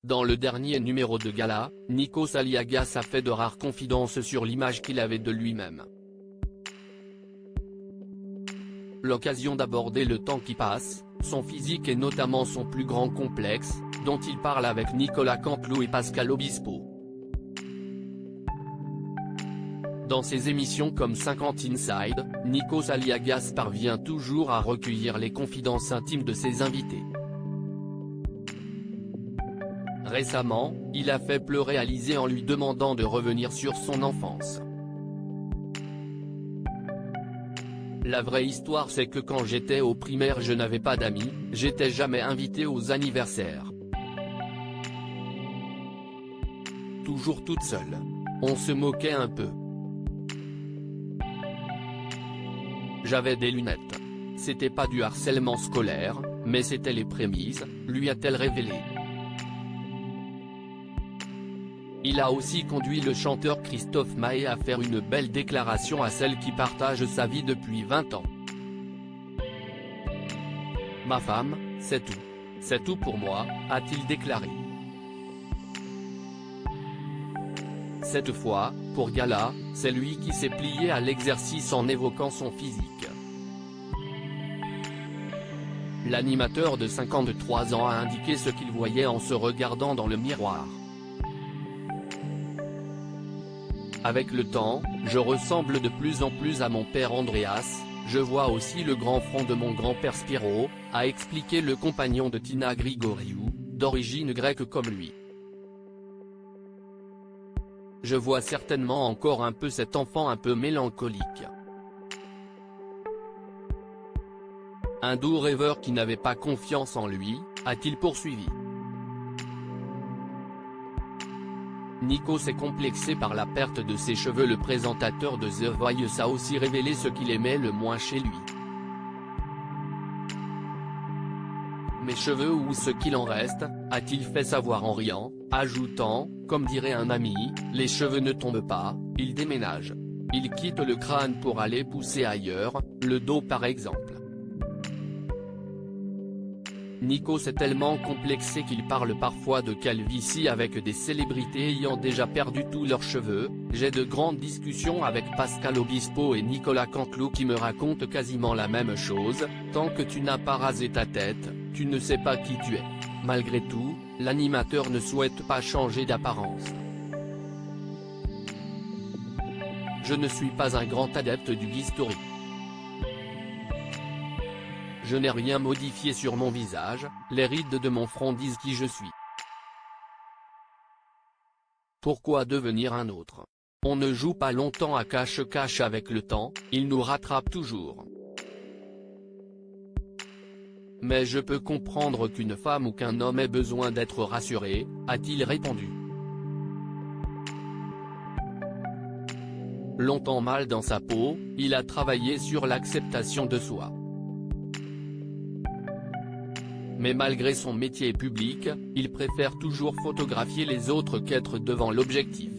Dans le dernier numéro de Gala, Nikos Aliagas a fait de rares confidences sur l'image qu'il avait de lui-même. L'occasion d'aborder le temps qui passe, son physique et notamment son plus grand complexe, dont il parle avec Nicolas Canteloup et Pascal Obispo. Dans ses émissions comme 50 Inside, Nikos Aliagas parvient toujours à recueillir les confidences intimes de ses invités. Récemment, il a fait pleurer Alizée en lui demandant de revenir sur son enfance. La vraie histoire c'est que quand j'étais au primaire je n'avais pas d'amis, j'étais jamais invité aux anniversaires. Toujours toute seule. On se moquait un peu. J'avais des lunettes. C'était pas du harcèlement scolaire, mais c'était les prémices, lui a-t-elle révélé. Il a aussi conduit le chanteur Christophe Maé à faire une belle déclaration à celle qui partage sa vie depuis 20 ans. Ma femme, c'est tout. C'est tout pour moi, a-t-il déclaré. Cette fois, pour Gala, c'est lui qui s'est plié à l'exercice en évoquant son physique. L'animateur de 53 ans a indiqué ce qu'il voyait en se regardant dans le miroir. Avec le temps, je ressemble de plus en plus à mon père Andreas, je vois aussi le grand front de mon grand-père Spyro, a expliqué le compagnon de Tina Grigoriou, d'origine grecque comme lui. Je vois certainement encore un peu cet enfant un peu mélancolique. Un doux rêveur qui n'avait pas confiance en lui, a-t-il poursuivi. Nikos est complexé par la perte de ses cheveux. Le présentateur de The Voice a aussi révélé ce qu'il aimait le moins chez lui. Mes cheveux ou ce qu'il en reste, a-t-il fait savoir en riant, ajoutant, comme dirait un ami, les cheveux ne tombent pas, ils déménagent. Ils quittent le crâne pour aller pousser ailleurs, le dos par exemple. Nikos est tellement complexé qu'il parle parfois de calvitie avec des célébrités ayant déjà perdu tous leurs cheveux. J'ai de grandes discussions avec Pascal Obispo et Nicolas Canteloup qui me racontent quasiment la même chose, tant que tu n'as pas rasé ta tête, tu ne sais pas qui tu es. Malgré tout, l'animateur ne souhaite pas changer d'apparence. Je ne suis pas un grand adepte du bistouri. Je n'ai rien modifié sur mon visage, les rides de mon front disent qui je suis. Pourquoi devenir un autre? On ne joue pas longtemps à cache-cache avec le temps, il nous rattrape toujours. Mais je peux comprendre qu'une femme ou qu'un homme ait besoin d'être rassuré, a-t-il répondu. Longtemps mal dans sa peau, il a travaillé sur l'acceptation de soi. Mais malgré son métier public, il préfère toujours photographier les autres qu'être devant l'objectif.